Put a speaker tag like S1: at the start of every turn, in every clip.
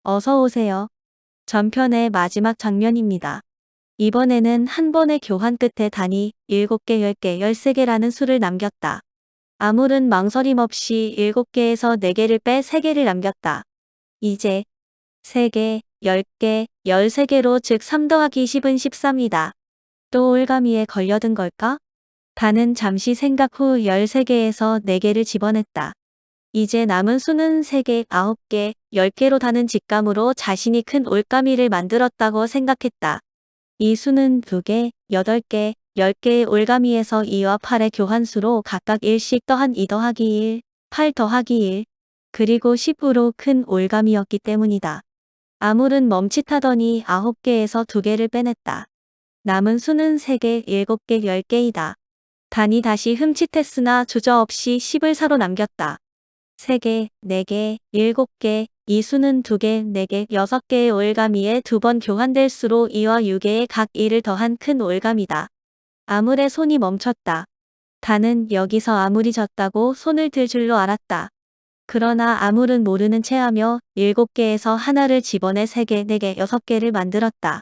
S1: 어서 오세요. 전편의 마지막 장면입니다. 이번에는 한 번의 교환 끝에 단이 7개, 10개, 13개라는 수를 남겼다. 아무른 망설임 없이 7개에서 4개를 빼 3개를 남겼다. 이제 3개, 10개, 13개로 즉 3 더하기 10은 13이다. 또 올가미에 걸려든 걸까? 단은 잠시 생각 후 13개에서 4개를 집어냈다. 이제 남은 수는 3개, 9개, 10개로 다는 직감으로 자신이 큰 올가미를 만들었다고 생각했다. 이 수는 2개, 8개, 10개의 올가미에서 2와 8의 교환수로 각각 1씩 더한 2 더하기 1, 8 더하기 1, 그리고 10으로 큰 올가미였기 때문이다. 아물은 멈칫하더니 9개에서 2개를 빼냈다. 남은 수는 3개, 7개, 10개이다. 단이 다시 흠칫했으나 주저없이 10을 사로 남겼다. 3개, 4개, 7개, 이 수는 2개, 4개, 6개의 올가미에 2번 교환될 수로 2와 6개의 각 1을 더한 큰 올가미다. 아물의 손이 멈췄다. 단은 여기서 아물이 졌다고 손을 들 줄로 알았다. 그러나 아물은 모르는 체하며 7개에서 하나를 집어내 3개, 4개, 6개를 만들었다.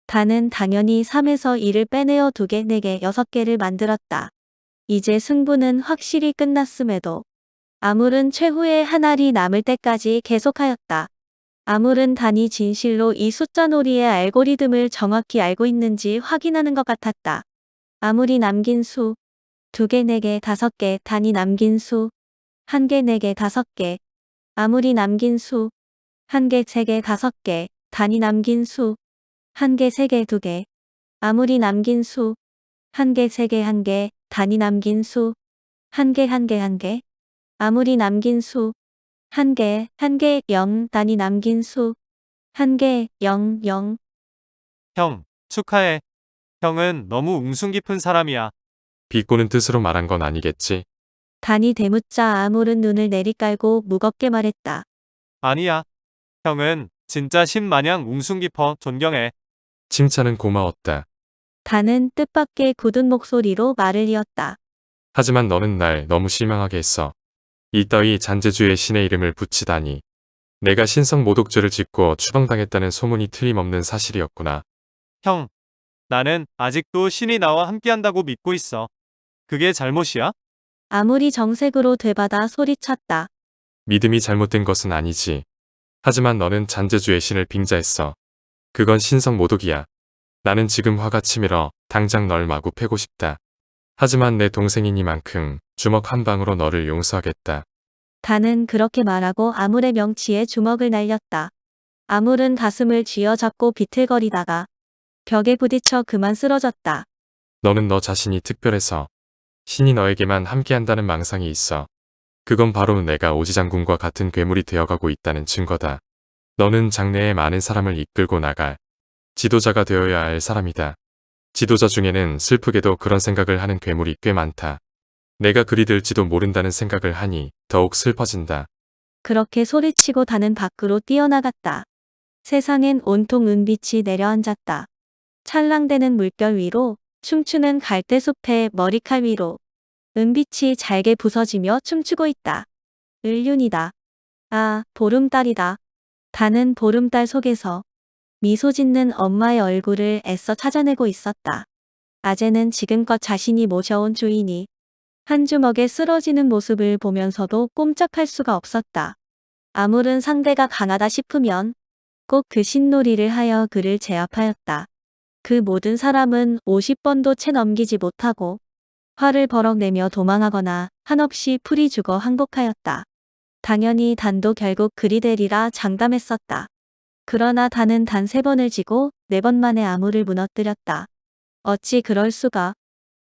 S1: 단은 당연히 3에서 2를 빼내어 2개, 4개, 6개를 만들었다. 이제 승부는 확실히 끝났음에도 아물은 최후의 한 알이 남을 때까지 계속하였다. 아물은 단이 진실로 이 숫자 놀이의 알고리즘을 정확히 알고 있는지 확인하는 것 같았다. 아물이 남긴 수 2개, 4개, 5개, 단이 남긴 수 1개, 4개, 5개, 아물이 남긴 수 1개, 3개, 5개, 단이 남긴 수 1개, 3개, 2개, 아물이 남긴 수 1개, 3개, 1개, 단이 남긴 수 1개, 1개, 1개, 아물이 남긴 수 1개, 1개, 0, 단이 남긴 수 1개, 0, 0.
S2: 형, 축하해. 형은 너무 웅숭 깊은 사람이야.
S3: 비꼬는 뜻으로 말한 건 아니겠지?
S1: 단이 대묻자 아물은 눈을 내리깔고 무겁게 말했다.
S2: 아니야. 형은 진짜 신마냥 웅숭 깊어. 존경해.
S3: 칭찬은 고마웠다.
S1: 단은 뜻밖의 굳은 목소리로 말을 이었다.
S3: 하지만 너는 날 너무 실망하게 했어. 이따위 잔재주의 신의 이름을 붙이다니. 내가 신성 모독죄를 짓고 추방당했다는 소문이 틀림없는 사실이었구나.
S2: 형, 나는 아직도 신이 나와 함께한다고 믿고 있어. 그게 잘못이야?
S1: 아물이 정색으로 되받아 소리쳤다.
S3: 믿음이 잘못된 것은 아니지. 하지만 너는 잔재주의 신을 빙자했어. 그건 신성 모독이야. 나는 지금 화가 치밀어 당장 널 마구 패고 싶다. 하지만 내 동생이니만큼 주먹 한 방으로 너를 용서하겠다.
S1: 단은 그렇게 말하고 아물의 명치에 주먹을 날렸다. 아물은 가슴을 쥐어잡고 비틀거리다가 벽에 부딪혀 그만 쓰러졌다.
S3: 너는 너 자신이 특별해서 신이 너에게만 함께한다는 망상이 있어. 그건 바로 내가 오지장군과 같은 괴물이 되어가고 있다는 증거다. 너는 장래에 많은 사람을 이끌고 나갈 지도자가 되어야 할 사람이다. 지도자 중에는 슬프게도 그런 생각을 하는 괴물이 꽤 많다. 내가 그리 될지도 모른다는 생각을 하니 더욱 슬퍼진다.
S1: 그렇게 소리치고 단은 밖으로 뛰어나갔다. 세상엔 온통 은빛이 내려앉았다. 찰랑대는 물결 위로, 춤추는 갈대숲의 머리칼 위로 은빛이 잘게 부서지며 춤추고 있다. 을륜이다. 아, 보름달이다. 단은 보름달 속에서 미소 짓는 엄마의 얼굴을 애써 찾아내고 있었다. 아재는 지금껏 자신이 모셔온 주인이 한 주먹에 쓰러지는 모습을 보면서도 꼼짝할 수가 없었다. 아물은 상대가 강하다 싶으면 꼭 그 신놀이를 하여 그를 제압하였다. 그 모든 사람은 50번도 채 넘기지 못하고 화를 버럭내며 도망하거나 한없이 풀이 죽어 항복하였다. 당연히 단도 결국 그리 되리라 장담했었다. 그러나 단은 단 3번을 지고 4번 만에 아물을 무너뜨렸다. 어찌 그럴 수가.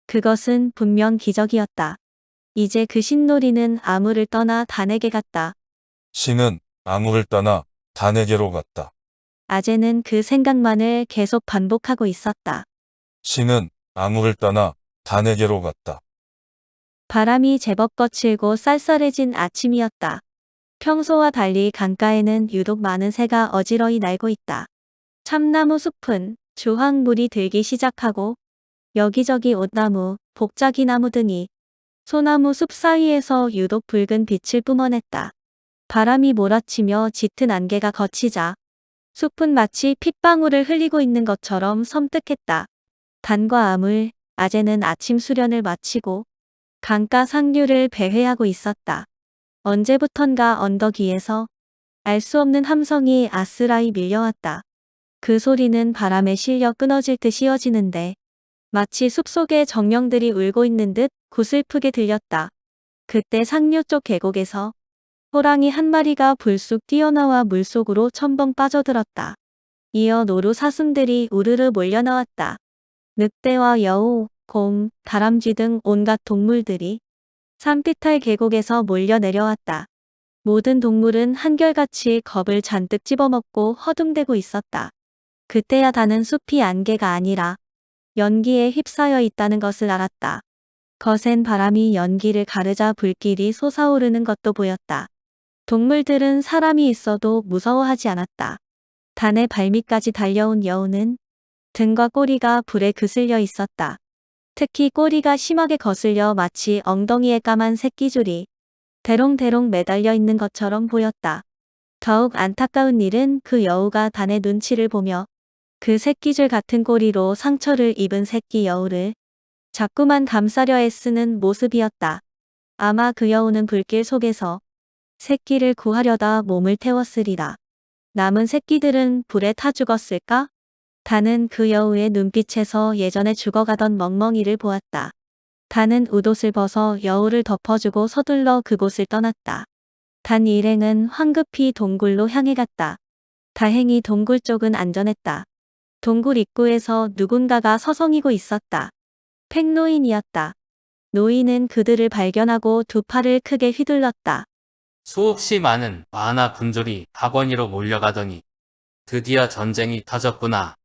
S1: 그것은 분명 기적이었다. 이제 그 신놀이는 아물을 떠나 단에게 갔다.
S4: 신은 아물을 떠나 단에게로 갔다.
S1: 아재는 그 생각만을 계속 반복하고 있었다.
S4: 신은 아물을 떠나 단에게로 갔다.
S1: 바람이 제법 거칠고 쌀쌀해진 아침이었다. 평소와 달리 강가에는 유독 많은 새가 어지러이 날고 있다. 참나무 숲은 주황물이 들기 시작하고 여기저기 옷나무, 복자기나무 등이 소나무 숲 사이에서 유독 붉은 빛을 뿜어냈다. 바람이 몰아치며 짙은 안개가 걷히자 숲은 마치 핏방울을 흘리고 있는 것처럼 섬뜩했다. 단과 아물, 아재는 아침 수련을 마치고 강가 상류를 배회하고 있었다. 언제부턴가 언덕 위에서 알 수 없는 함성이 아스라이 밀려왔다. 그 소리는 바람에 실려 끊어질 듯 이어지는데 마치 숲속의 정령들이 울고 있는 듯 구슬프게 들렸다. 그때 상류 쪽 계곡에서 호랑이 한 마리가 불쑥 뛰어나와 물속으로 첨벙 빠져들었다. 이어 노루 사슴들이 우르르 몰려나왔다. 늑대와 여우, 곰, 다람쥐 등 온갖 동물들이 산비탈 계곡에서 몰려 내려왔다. 모든 동물은 한결같이 겁을 잔뜩 집어먹고 허둥대고 있었다. 그때야 다는 숲이 안개가 아니라 연기에 휩싸여 있다는 것을 알았다. 거센 바람이 연기를 가르자 불길이 솟아오르는 것도 보였다. 동물들은 사람이 있어도 무서워하지 않았다. 단의 발밑까지 달려온 여우는 등과 꼬리가 불에 그슬려 있었다. 특히 꼬리가 심하게 거슬려 마치 엉덩이에 까만 새끼줄이 대롱대롱 매달려 있는 것처럼 보였다. 더욱 안타까운 일은 그 여우가 단의 눈치를 보며 그 새끼줄 같은 꼬리로 상처를 입은 새끼 여우를 자꾸만 감싸려 애쓰는 모습이었다. 아마 그 여우는 불길 속에서 새끼를 구하려다 몸을 태웠으리라. 남은 새끼들은 불에 타 죽었을까? 단은 그 여우의 눈빛에서 예전에 죽어가던 멍멍이를 보았다. 단은 웃옷을 벗어 여우를 덮어주고 서둘러 그곳을 떠났다. 단 일행은 황급히 동굴로 향해 갔다. 다행히 동굴 쪽은 안전했다. 동굴 입구에서 누군가가 서성이고 있었다. 팽노인이었다. 노인은 그들을 발견하고 두 팔을 크게 휘둘렀다.
S5: 수없이 많은 만화 군졸이 학원위로 몰려가더니 드디어 전쟁이 터졌구나.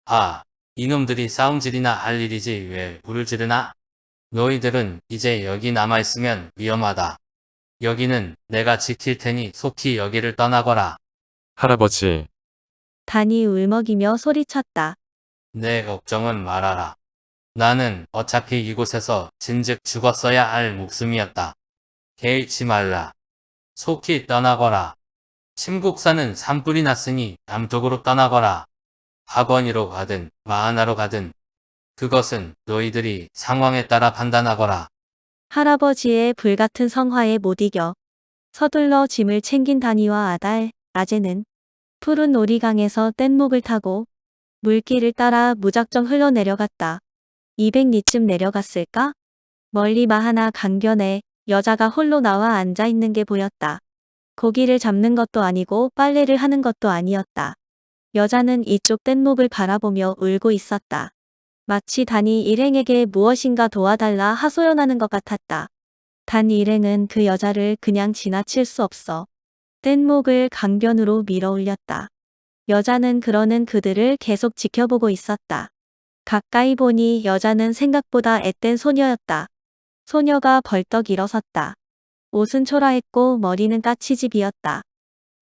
S5: 아, 이놈들이 싸움질이나 할 일이지 왜 불을 지르나? 너희들은 이제 여기 남아있으면 위험하다. 여기는 내가 지킬 테니 속히 여기를 떠나거라.
S3: 할아버지,
S1: 단이 울먹이며 소리쳤다.
S5: 내 걱정은 말아라. 나는 어차피 이곳에서 진즉 죽었어야 할 목숨이었다. 개의치 말라. 속히 떠나거라. 침국사는 산불이 났으니 남쪽으로 떠나거라. 학원위로 가든 마하나로 가든 그것은 너희들이 상황에 따라 판단하거라.
S1: 할아버지의 불같은 성화에 못 이겨 서둘러 짐을 챙긴 다니와 아달, 아재는 푸른 오리강에서 뗏목을 타고 물길을 따라 무작정 흘러내려갔다. 200리쯤 내려갔을까? 멀리 마하나 강변에 여자가 홀로 나와 앉아 있는 게 보였다. 고기를 잡는 것도 아니고 빨래를 하는 것도 아니었다. 여자는 이쪽 뗏목을 바라보며 울고 있었다. 마치 단이 일행에게 무엇인가 도와달라 하소연하는 것 같았다. 단 일행은 그 여자를 그냥 지나칠 수 없어 뗏목을 강변으로 밀어 올렸다. 여자는 그러는 그들을 계속 지켜보고 있었다. 가까이 보니 여자는 생각보다 앳된 소녀였다. 소녀가 벌떡 일어섰다. 옷은 초라했고 머리는 까치집이었다.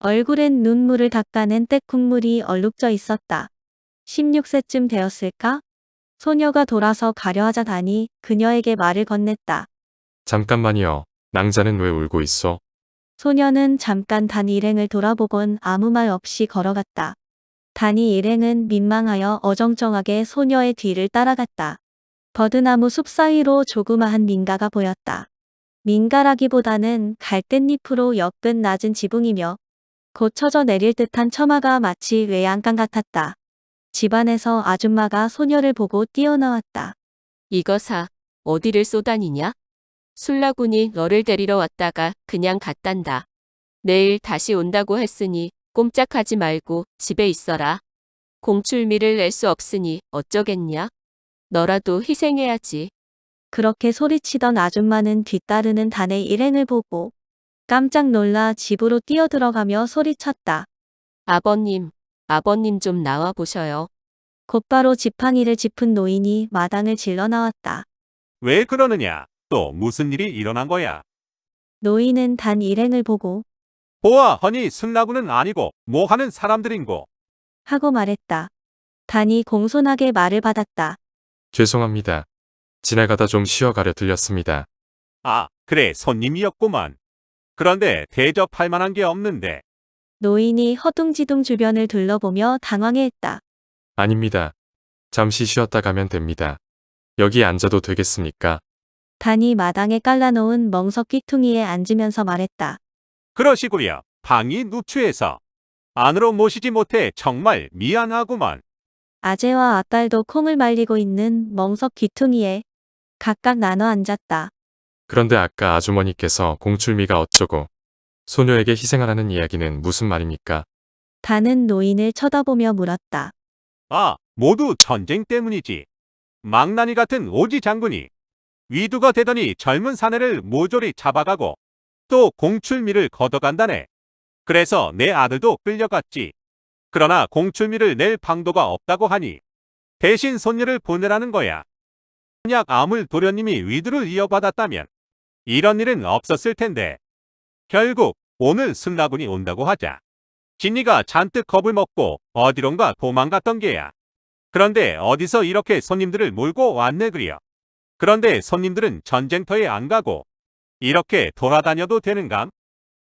S1: 얼굴엔 눈물을 닦아낸 떼국물이 얼룩져 있었다. 16세쯤 되었을까? 소녀가 돌아서 가려 하자 다니 그녀에게 말을 건넸다.
S3: 잠깐만요. 낭자는 왜 울고 있어?
S1: 소녀는 잠깐 단 일행을 돌아보곤 아무 말 없이 걸어갔다. 단이 일행은 민망하여 어정쩡하게 소녀의 뒤를 따라갔다. 버드나무 숲 사이로 조그마한 민가가 보였다. 민가라기보다는 갈대잎으로 엮은 낮은 지붕이며 곧 쳐져 내릴 듯한 처마가 마치 외양간 같았다. 집안에서 아줌마가 소녀를 보고 뛰어나왔다.
S6: 이거사, 어디를 쏘다니냐? 술라군이 너를 데리러 왔다가 그냥 갔단다. 내일 다시 온다고 했으니 꼼짝하지 말고 집에 있어라. 공출미를 낼 수 없으니 어쩌겠냐? 너라도 희생해야지.
S1: 그렇게 소리치던 아줌마는 뒤따르는 단의 일행을 보고 깜짝 놀라 집으로 뛰어들어가며 소리쳤다.
S6: 아버님, 아버님 좀 나와 보셔요.
S1: 곧바로 지팡이를 짚은 노인이 마당을 질러 나왔다.
S7: 왜 그러느냐? 또 무슨 일이 일어난 거야?
S1: 노인은 단 일행을 보고
S7: 보아하니 승나구는 아니고 뭐 하는 사람들인고.
S1: 하고 말했다. 단이 공손하게 말을 받았다.
S3: 죄송합니다. 지나가다 좀 쉬어가려 들렸습니다.
S7: 아, 그래 손님이었구만. 그런데 대접할 만한 게 없는데.
S1: 노인이 허둥지둥 주변을 둘러보며 당황해했다.
S3: 아닙니다. 잠시 쉬었다 가면 됩니다. 여기 앉아도 되겠습니까?
S1: 단이 마당에 깔라놓은 멍석 귀퉁이에 앉으면서 말했다.
S7: 그러시구려. 방이 누추해서 안으로 모시지 못해 정말 미안하구먼.
S1: 아재와 아딸도 콩을 말리고 있는 멍석 귀퉁이에 각각 나눠 앉았다.
S3: 그런데 아까 아주머니께서 공출미가 어쩌고 소녀에게 희생하라는 이야기는 무슨 말입니까?
S1: 단은 노인을 쳐다보며 물었다.
S7: 아, 모두 전쟁 때문이지. 망나니 같은 오지 장군이 위두가 되더니 젊은 사내를 모조리 잡아가고 또 공출미를 걷어간다네. 그래서 내 아들도 끌려갔지. 그러나 공출미를 낼 방도가 없다고 하니 대신 손녀를 보내라는 거야. 만약 아물 도련님이 위두를 이어받았다면 이런 일은 없었을 텐데. 결국 오늘 승나군이 온다고 하자 진이가 잔뜩 겁을 먹고 어디론가 도망갔던 게야. 그런데 어디서 이렇게 손님들을 몰고 왔네 그려. 그런데 손님들은 전쟁터에 안 가고 이렇게 돌아다녀도 되는감?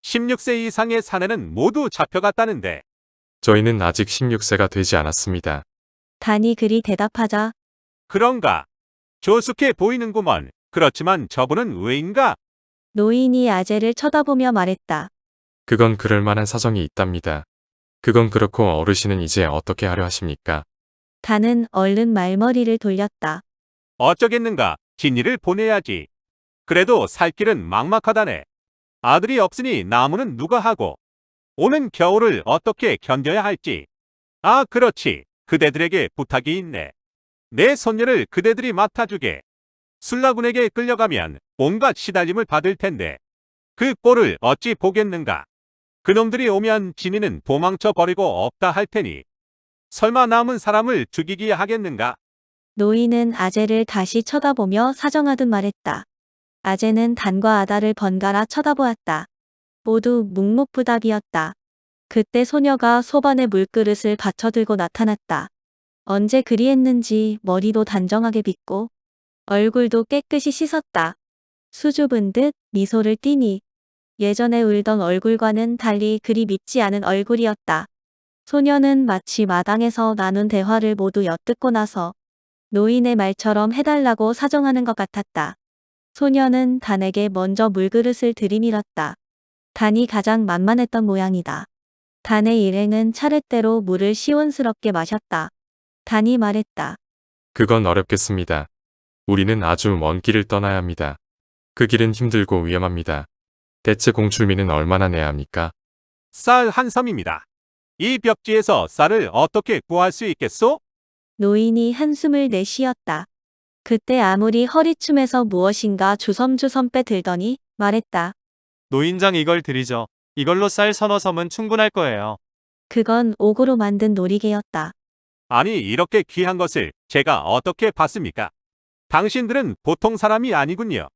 S7: 16세 이상의 사내는 모두 잡혀갔다는데.
S3: 저희는 아직 16세가 되지 않았습니다.
S1: 단이 그리 대답하자
S7: 그런가? 조숙해 보이는구먼. 그렇지만 저분은 왜인가?
S1: 노인이 아재를 쳐다보며 말했다.
S3: 그건 그럴 만한 사정이 있답니다. 그건 그렇고 어르신은 이제 어떻게 하려 하십니까?
S1: 단은 얼른 말머리를 돌렸다.
S7: 어쩌겠는가? 진이를 보내야지. 그래도 살 길은 막막하다네. 아들이 없으니 나무는 누가 하고 오는 겨울을 어떻게 견뎌야 할지. 아, 그렇지. 그대들에게 부탁이 있네. 내 손녀를 그대들이 맡아주게. 술라군에게 끌려가면 온갖 시달림을 받을 텐데 그 꼴을 어찌 보겠는가. 그놈들이 오면 진이는 도망쳐 버리고 없다 할 테니 설마 남은 사람을 죽이기 하겠는가?
S1: 노인은 아재를 다시 쳐다보며 사정하듯 말했다. 아재는 단과 아다를 번갈아 쳐다보았다. 모두 묵묵부답이었다. 그때 소녀가 소반에 물그릇을 받쳐 들고 나타났다. 언제 그리 했는지 머리도 단정하게 빗고 얼굴도 깨끗이 씻었다. 수줍은 듯 미소를 띠니 예전에 울던 얼굴과는 달리 그리 밉지 않은 얼굴이었다. 소녀는 마치 마당에서 나눈 대화를 모두 엿듣고 나서 노인의 말처럼 해달라고 사정하는 것 같았다. 소녀는 단에게 먼저 물그릇을 들이밀었다. 단이 가장 만만했던 모양이다. 단의 일행은 차례대로 물을 시원스럽게 마셨다. 단이 말했다.
S3: 그건 어렵겠습니다. 우리는 아주 먼 길을 떠나야 합니다. 그 길은 힘들고 위험합니다. 대체 공출미는 얼마나 내야 합니까?
S7: 쌀 한 섬입니다. 이 벽지에서 쌀을 어떻게 구할 수 있겠소?
S1: 노인이 한숨을 내쉬었다. 그때 아무리 허리춤에서 무엇인가 주섬주섬 빼들더니 말했다.
S2: 노인장 이걸 드리죠. 이걸로 쌀 서너 섬은 충분할 거예요.
S1: 그건 옥으로 만든 놀이개였다.
S7: 아니, 이렇게 귀한 것을 제가 어떻게 받습니까? 당신들은 보통 사람이 아니군요.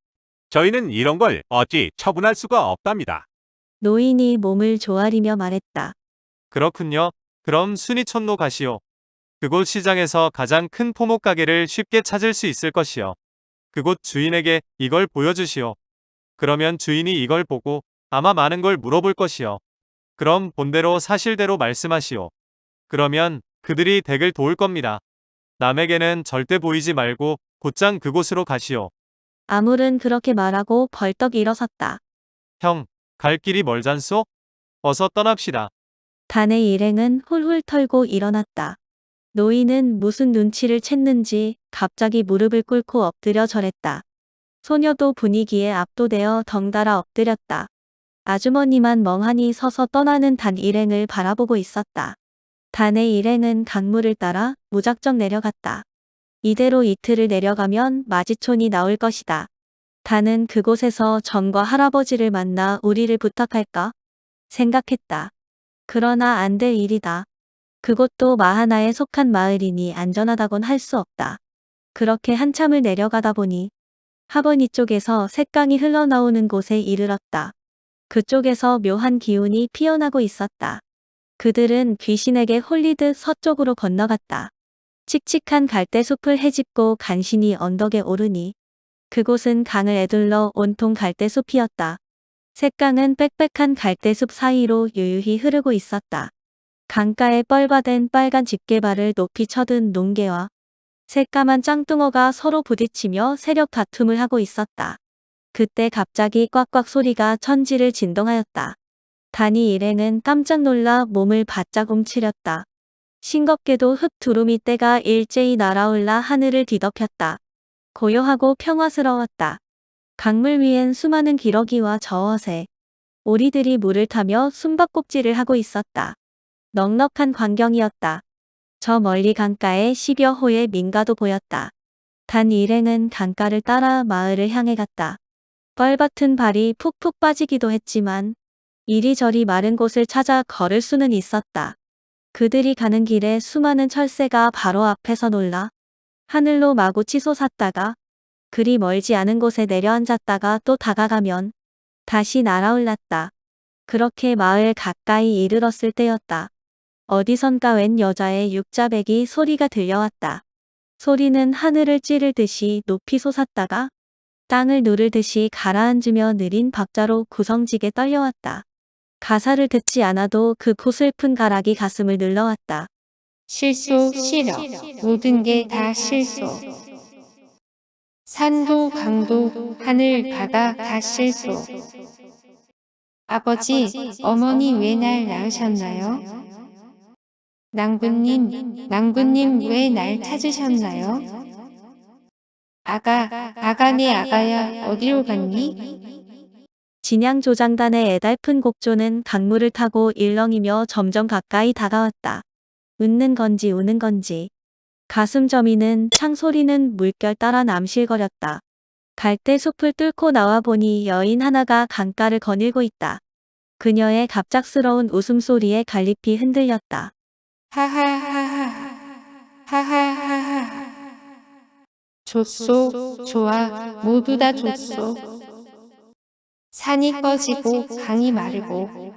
S7: 저희는 이런 걸 어찌 처분할 수가 없답니다.
S1: 노인이 몸을 조아리며 말했다.
S2: 그렇군요. 그럼 순이촌로 가시오. 그곳 시장에서 가장 큰 포목 가게를 쉽게 찾을 수 있을 것이요. 그곳 주인에게 이걸 보여주시오. 그러면 주인이 이걸 보고 아마 많은 걸 물어볼 것이요. 그럼 본대로 사실대로 말씀하시오. 그러면 그들이 댁을 도울 겁니다. 남에게는 절대 보이지 말고 곧장 그곳으로 가시오.
S1: 아물은 그렇게 말하고 벌떡 일어섰다.
S2: 형, 갈 길이 멀잖소? 어서 떠납시다.
S1: 단의 일행은 훌훌 털고 일어났다. 노인은 무슨 눈치를 챘는지 갑자기 무릎을 꿇고 엎드려 절했다. 소녀도 분위기에 압도되어 덩달아 엎드렸다. 아주머니만 멍하니 서서 떠나는 단 일행을 바라보고 있었다. 단의 일행은 강물을 따라 무작정 내려갔다. 이대로 이틀을 내려가면 마지촌이 나올 것이다. 단은 그곳에서 전과 할아버지를 만나 우리를 부탁할까 생각했다. 그러나 안 될 일이다. 그곳도 마하나에 속한 마을이니 안전하다곤 할 수 없다. 그렇게 한참을 내려가다 보니 하버니 쪽에서 샛강이 흘러나오는 곳에 이르렀다. 그쪽에서 묘한 기운이 피어나고 있었다. 그들은 귀신에게 홀리듯 서쪽으로 건너갔다. 칙칙한 갈대숲을 헤집고 간신히 언덕에 오르니 그곳은 강을 에둘러 온통 갈대숲이었다. 색강은 빽빽한 갈대숲 사이로 유유히 흐르고 있었다. 강가에 뻘받은 빨간 집게발을 높이 쳐든 농개와 새까만 짱뚱어가 서로 부딪히며 세력 다툼을 하고 있었다. 그때 갑자기 꽉꽉 소리가 천지를 진동하였다. 단이 일행은 깜짝 놀라 몸을 바짝 움츠렸다. 싱겁게도 흙두루미 떼가 일제히 날아올라 하늘을 뒤덮였다. 고요하고 평화스러웠다. 강물 위엔 수많은 기러기와 저어새, 오리들이 물을 타며 숨바꼭질을 하고 있었다. 넉넉한 광경이었다. 저 멀리 강가에 10여 호의 민가도 보였다. 단 일행은 강가를 따라 마을을 향해 갔다. 뻘밭은 발이 푹푹 빠지기도 했지만 이리저리 마른 곳을 찾아 걸을 수는 있었다. 그들이 가는 길에 수많은 철새가 바로 앞에서 놀라 하늘로 마구 치솟았다가 그리 멀지 않은 곳에 내려앉았다가 또 다가가면 다시 날아올랐다. 그렇게 마을 가까이 이르렀을 때였다. 어디선가 웬 여자의 육자배기 소리가 들려왔다. 소리는 하늘을 찌르듯이 높이 솟았다가 땅을 누르듯이 가라앉으며 느린 박자로 구성지게 떨려왔다. 가사를 듣지 않아도 그 고슬픈 가락이 가슴을 눌러왔다.
S8: 실소, 실력, 모든 게 다 실소. 산도, 강도, 하늘, 바다 다 실소. 아버지, 어머니 왜 날 낳으셨나요? 낭군님 왜 날 찾으셨나요? 아가 내 아가야 어디로 갔니?
S1: 진양조장단의 애달픈 곡조는 강물을 타고 일렁이며 점점 가까이 다가왔다. 웃는 건지 우는 건지. 가슴 저미는 창소리는 물결 따라 남실거렸다. 갈대숲을 뚫고 나와 보니 여인 하나가 강가를 거닐고 있다. 그녀의 갑작스러운 웃음소리에 갈잎이 흔들렸다.
S8: 하하하하 하하하하 좋소 좋아 모두 다 좋소. 산이 꺼지고 강이 마르고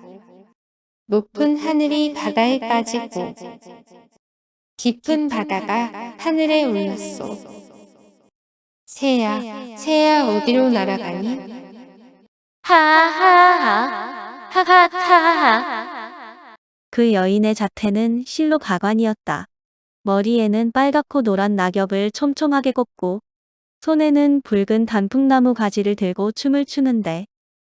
S8: 높은 하늘이 바다에 빠지고 깊은 바다가 하늘에 올랐소. 새야 어디로 날아가니?
S6: 하하하 하하하하.
S1: 그 여인의 자태는 실로 가관이었다. 머리에는 빨갛고 노란 낙엽을 촘촘하게 꽂고 손에는 붉은 단풍나무 가지를 들고 춤을 추는데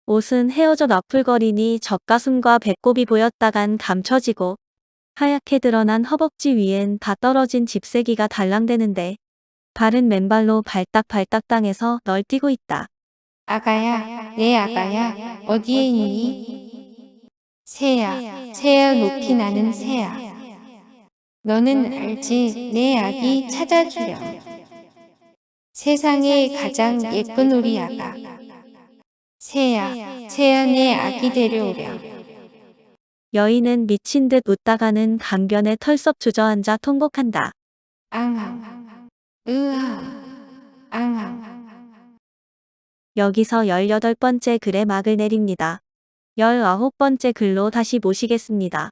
S1: 옷은 헤어져 나풀거리니 젖가슴과 배꼽이 보였다간 감춰지고 하얗게 드러난 허벅지 위엔 다 떨어진 집세기가 달랑대는데 발은 맨발로 발딱발딱 땅에서 널뛰고 있다.
S8: 아가야 내 아가야 어디에 있니? 새야 높이 나는 새야. 너는 알지 내 아기 찾아주렴. 세상에 가장 예쁜 우리 아가. 새야 내 아기 데려오렴.
S1: 여인은 미친 듯 웃다가는 강변에 털썩 주저앉아 통곡한다.
S8: 앙앙 으아 앙앙.
S1: 여기서 18번째 글의 막을 내립니다. 19번째 글로 다시 모시겠습니다.